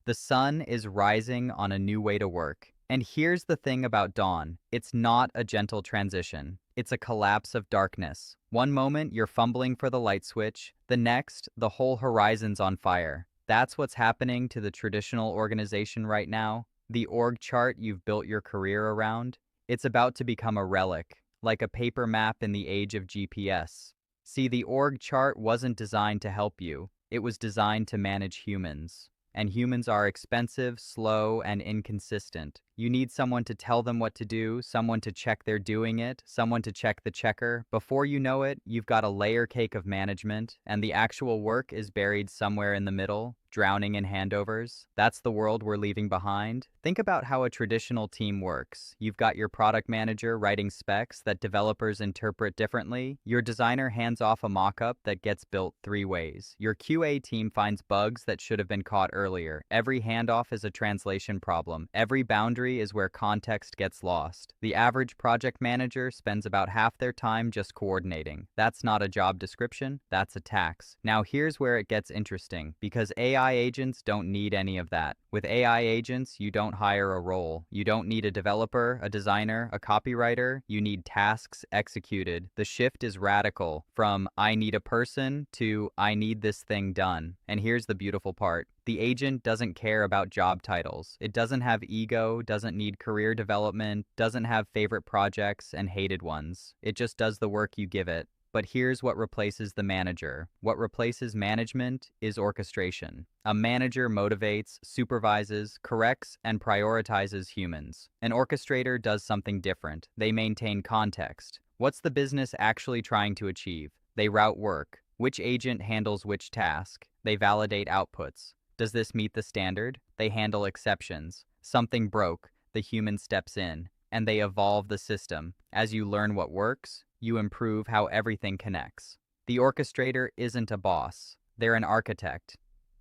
The sun is rising on a new way to work. And here's the thing about dawn. It's not a gentle transition. It's a collapse of darkness. One moment, you're fumbling for the light switch. The next, the whole horizon's on fire. That's what's happening to the traditional organization right now. The org chart you've built your career around. It's about to become a relic, like a paper map in the age of GPS. See, the org chart wasn't designed to help you. It was designed to manage humans. And humans are expensive, slow, and inconsistent. You need someone to tell them what to do, someone to check they're doing it, someone to check the checker. Before you know it, you've got a layer cake of management, and the actual work is buried somewhere in the middle, drowning in handovers. That's the world we're leaving behind. Think about how a traditional team works. You've got your product manager writing specs that developers interpret differently. Your designer hands off a mock-up that gets built 3 ways. Your QA team finds bugs that should have been caught earlier. Every handoff is a translation problem. Every boundary is where context gets lost. The average project manager spends about half their time just coordinating. That's not a job description, that's a tax. Now here's where it gets interesting, because AI agents don't need any of that. With AI agents, you don't hire a role. You don't need a developer, a designer, a copywriter. You need tasks executed. The shift is radical from I need a person to I need this thing done. And here's the beautiful part. The agent doesn't care about job titles. It doesn't have ego, doesn't need career development, doesn't have favorite projects and hated ones. It just does the work you give it. But here's what replaces the manager. What replaces management is orchestration. A manager motivates, supervises, corrects, and prioritizes humans. An orchestrator does something different. They maintain context. What's the business actually trying to achieve? They route work. Which agent handles which task? They validate outputs. Does this meet the standard? They handle exceptions. Something broke. The human steps in, and they evolve the system. As you learn what works, you improve how everything connects. The orchestrator isn't a boss. They're an architect.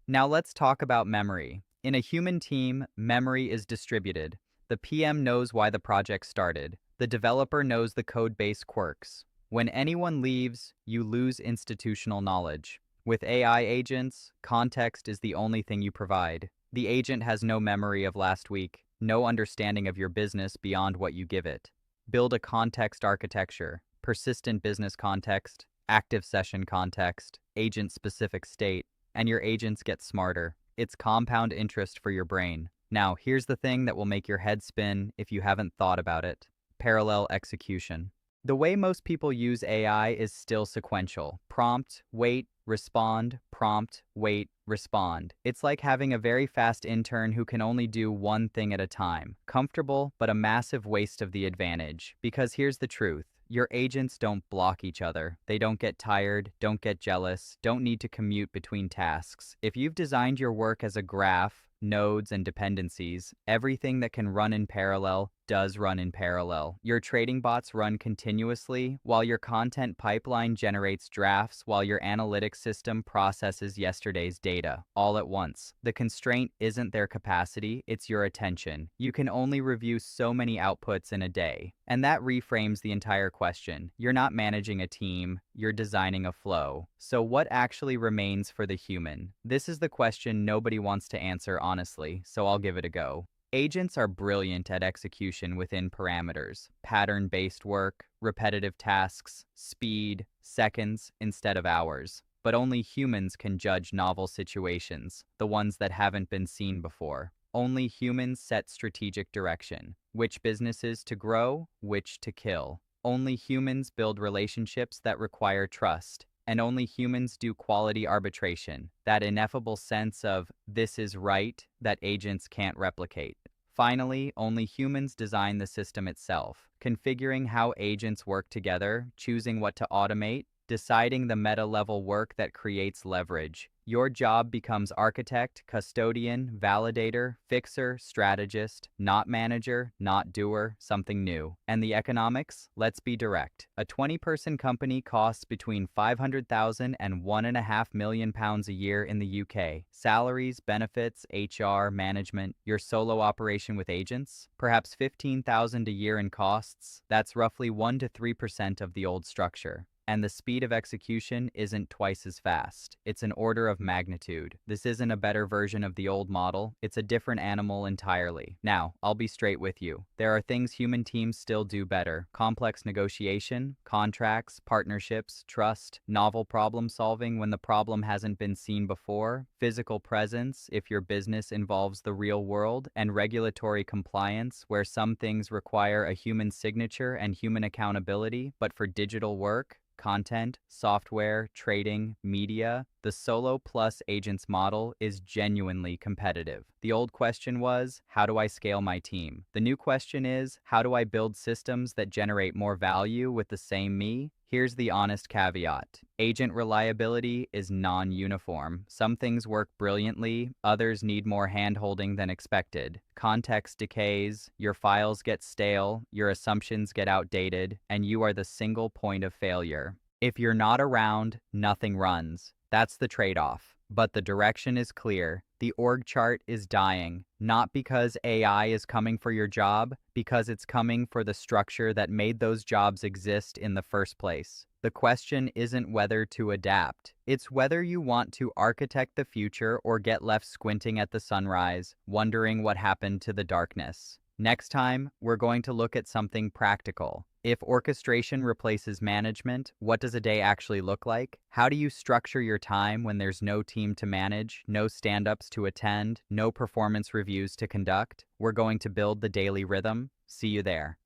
Now let's talk about memory. In a human team, memory is distributed. The PM knows why the project started. The developer knows the code base quirks. When anyone leaves, you lose institutional knowledge. With AI agents, context is the only thing you provide. The agent has no memory of last week, no understanding of your business beyond what you give it. Build a context architecture, persistent business context, active session context, agent-specific state, and your agents get smarter. It's compound interest for your brain. Now, here's the thing that will make your head spin if you haven't thought about it. Parallel execution. The way most people use AI is still sequential. Prompt, wait, respond, prompt, wait, respond. It's like having a very fast intern who can only do one thing at a time. Comfortable, but a massive waste of the advantage. Because here's the truth. Your agents don't block each other. They don't get tired, don't get jealous, don't need to commute between tasks. If you've designed your work as a graph, nodes, and dependencies, everything that can run in parallel does run in parallel. Your trading bots run continuously, while your content pipeline generates drafts, while your analytics system processes yesterday's data, all at once. The constraint isn't their capacity, it's your attention. You can only review so many outputs in a day. And that reframes the entire question. You're not managing a team, you're designing a flow. So what actually remains for the human? This is the question nobody wants to answer honestly, so I'll give it a go. Agents are brilliant at execution within parameters. Pattern-based work, repetitive tasks, speed, seconds instead of hours. But only humans can judge novel situations, the ones that haven't been seen before. Only humans set strategic direction. Which businesses to grow, which to kill. Only humans build relationships that require trust. And only humans do quality arbitration, that ineffable sense of this is right that agents can't replicate. Finally, only humans design the system itself, configuring how agents work together, choosing what to automate, deciding the meta-level work that creates leverage. Your job becomes architect, custodian, validator, fixer, strategist, not manager, not doer, something new. And the economics? Let's be direct. A 20-person company costs between £500,000 and £1.5 million a year in the UK. Salaries, benefits, HR, management, your solo operation with agents? Perhaps £15,000 a year in costs. That's roughly 1 to 3% of the old structure. And the speed of execution isn't twice as fast. It's an order of magnitude. This isn't a better version of the old model. It's a different animal entirely. Now, I'll be straight with you. There are things human teams still do better. Complex negotiation, contracts, partnerships, trust, novel problem solving when the problem hasn't been seen before, physical presence if your business involves the real world, and regulatory compliance where some things require a human signature and human accountability, but for digital work, content, software, trading, media, the solo plus agents model is genuinely competitive. The old question was, how do I scale my team? The new question is, how do I build systems that generate more value with the same me? Here's the honest caveat. Agent reliability is non-uniform. Some things work brilliantly, others need more hand-holding than expected. Context decays, your files get stale, your assumptions get outdated, and you are the single point of failure. If you're not around, nothing runs. That's the trade-off. But the direction is clear. The org chart is dying, not because AI is coming for your job, because it's coming for the structure that made those jobs exist in the first place. The question isn't whether to adapt. It's whether you want to architect the future or get left squinting at the sunrise, wondering what happened to the darkness. Next time, we're going to look at something practical. If orchestration replaces management, what does a day actually look like? How do you structure your time when there's no team to manage, no stand-ups to attend, no performance reviews to conduct? We're going to build the daily rhythm. See you there.